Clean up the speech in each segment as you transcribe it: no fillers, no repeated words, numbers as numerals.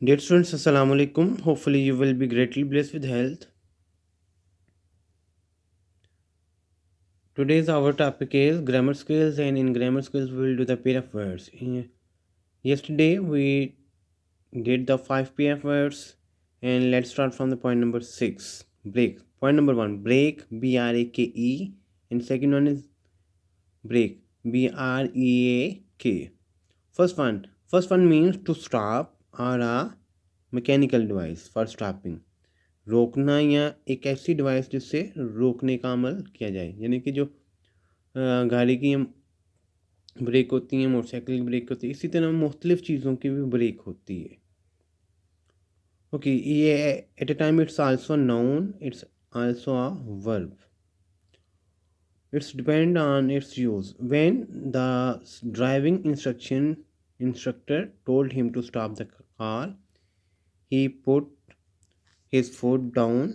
Dear students, Assalamu alaikum. Hopefully, you will be greatly blessed with health. Today's our topic is grammar skills, and in grammar skills, we will do the pair of words. Yesterday, we did the 5 p.m. words, and let's start from the point number 6. Break. Point number 1, break, B-R-A-K-E, and second one is break, B-R-E-A-K. First one means to stop or a mechanical device for stopping. रोकना या एक ऐसी device जिससे रोकने का अमल किया जाए, यानी कि जो गाड़ी की ब्रेक होती है, मोटरसाइकिल की ब्रेक होती है, इसी तरह मुख्तलिफ चीज़ों की भी ब्रेक होती है. ओके, ये at a time it's also noun, it's also a verb. It's depend on its use. When the driving instructor told him to stop the car, he put his foot down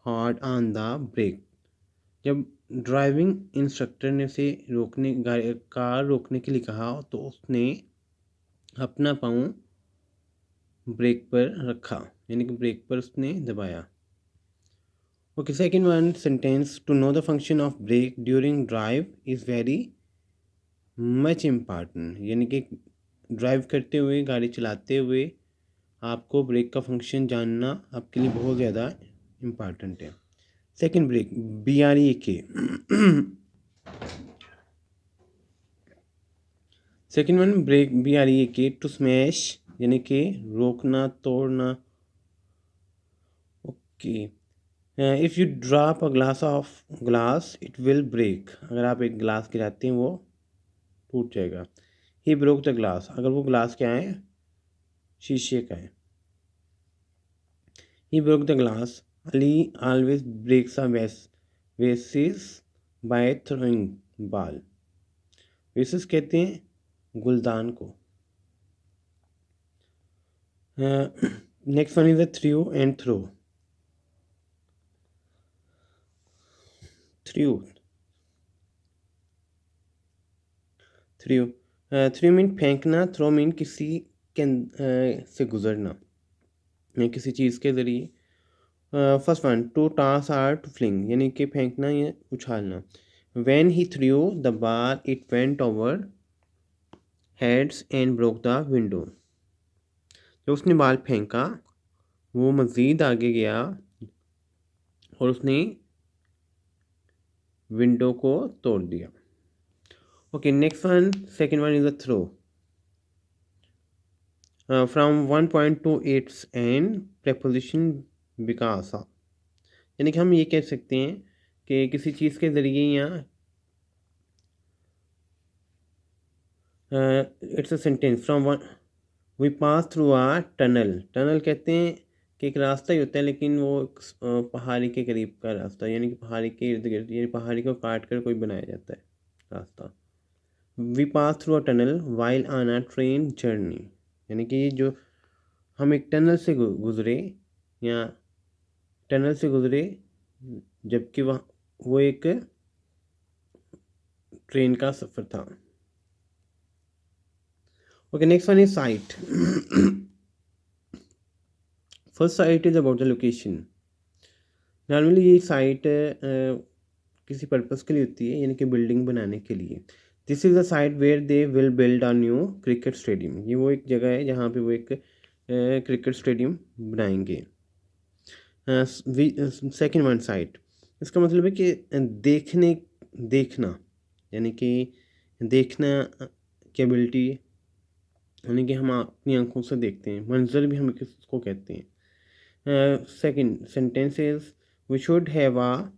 hard on the brake. जब driving instructor ने उसे car रोकने के लिए कहा तो उसने अपना पाँव ब्रेक पर रखा, यानी कि ब्रेक पर उसने दबाया. Okay, second one sentence, to know the function of brake during drive is very much important, यानी कि ड्राइव करते हुए, गाड़ी चलाते हुए आपको ब्रेक का फंक्शन जानना आपके लिए बहुत ज़्यादा इम्पॉर्टेंट है. Second break, B-R-E-A-K. Second one break, B-R-E-A-K, to smash, यानी कि रोकना, तोड़ना. Okay, if you drop a glass it will break. अगर आप एक ग्लास गिराते हैं वो टूट जाएगा. ही ब्रोक द ग्लास, अगर वो ग्लास क्या है, शीशे का है. He broke the glass. Ali always breaks a vases by throwing ball. Vases कहते हैं गुलदान को. Next one is a through and throw. Through mean फेंकना, थ्रो मीन किसी के से गुजरना या किसी चीज़ के ज़रिए. First one, to toss or to fling, यानी कि फेंकना या उछालना. When he threw the ball it went over heads and broke the window. जब उसने बॉल फेंका वो मज़ीद आगे गया और उसने विंडो को तोड़ दिया. Okay, next one, second one is a throw. From one point to its end preposition because of, यानी कि हम ये कह सकते हैं कि किसी चीज़ के ज़रिए या it's a sentence. From one we pass through a tunnel. Tunnel कहते हैं कि एक रास्ता ही होता है, लेकिन वो पहाड़ी के करीब का रास्ता, यानी कि पहाड़ी के इर्द गिर्द, यानी पहाड़ी को काट कर कोई बनाया जाता है रास्ता. We pass through a tunnel while on a train journey, यानी कि जो हम एक टनल से गुजरे या टनल से गुजरे जबकि वह वो एक ट्रेन का सफ़र था. Okay, next one is site. First sight is about the location. Normally ये साइट किसी पर्पज़ के लिए होती है, यानी कि बिल्डिंग बनाने के लिए. This is a site where they will build a new cricket stadium. ये वो एक जगह है जहाँ पे वो एक क्रिकेट स्टेडियम बनाएंगे. सेकेंड वन साइट, इसका मतलब है कि देखना, यानी कि देखना की एबिलिटी, यानी कि हम अपनी आंखों से देखते हैं. मंजर भी हम किसको कहते हैं. Second sentence is we should have a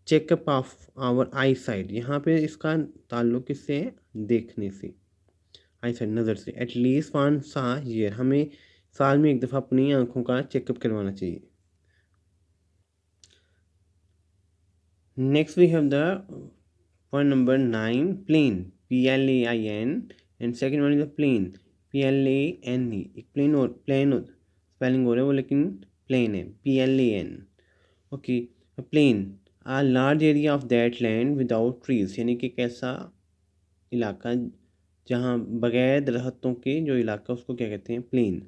checkup of our eyesight. यहाँ पे इसका ताल्लुक किससे है, देखने से, आई साइट, नज़र से. एटलीस्ट वंस अ ईयर, हमें साल में एक दफ़ा अपनी आंखों का चेकअप करवाना चाहिए. Next we have the point number 9, plane, Plain, and second one is the plane, Plane. एक प्लेन स्पेलिंग हो रहा है वो, लेकिन प्लेन है, Plan. ओके, plane, a large area of that land without trees, यानी कि एक ऐसा इलाका जहाँ बगैर दरख्तों के जो इलाका, उसको क्या कहते हैं, प्लेन.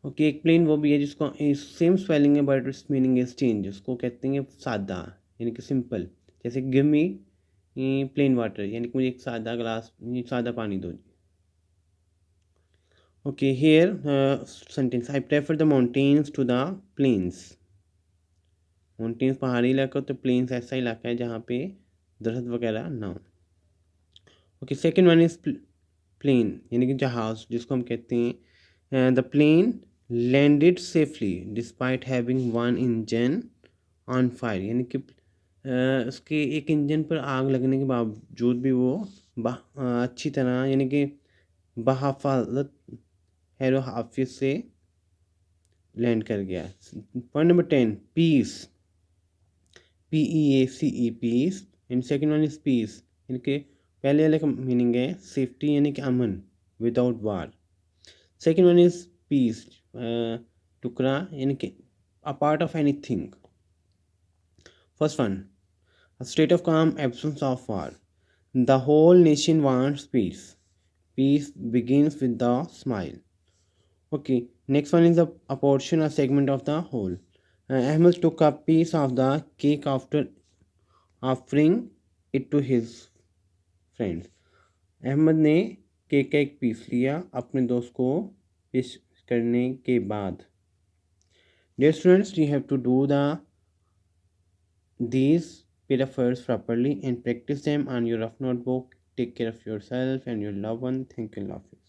ओके, एक प्लेन वो भी है जिसको सेम स्पेलिंग है but it's meaning is change, उसको कहते हैं सादा, यानी कि सिंपल। जैसे गिव मी प्लेन वाटर, यानी कि मुझे एक सादा ग्लास, सादा पानी दो। Okay, here sentence, I prefer the mountains to the plains. Mountains पहाड़ी इलाका, तो प्लेन्स ऐसा इलाका है जहाँ पे दरख्त वगैरह ना हो। Okay, second one is plane, यानी कि जहाज, जिसको हम कहते हैं the plane landed safely despite having one engine on fire, यानी कि उसके एक इंजन पर आग लगने के बावजूद भी वो अच्छी तरह, यानी कि बहाफाजत हैरो हाफिज से लैंड कर गया। Point number 10, peace, PEACE, peace. And second one is piece, यानी कि पहले वाले का मीनिंग है सेफ्टी, यानी कि अमन, without war. Second one is peace, टुकड़ा, यानी कि a part of anything. First one, a state of calm, absence of war. The whole nation wants peace. Peace begins with the smile. Okay, next one is a portion, a segment of the whole. Ahmed took a piece of the cake after offering it to his friends. Ahmed ने cake का एक piece लिया अपने दोस्त को पेश करने के बाद। Dear students, you have to do these metaphors properly and practice them on your rough notebook. Take care of yourself and your loved one. Thank you and love you.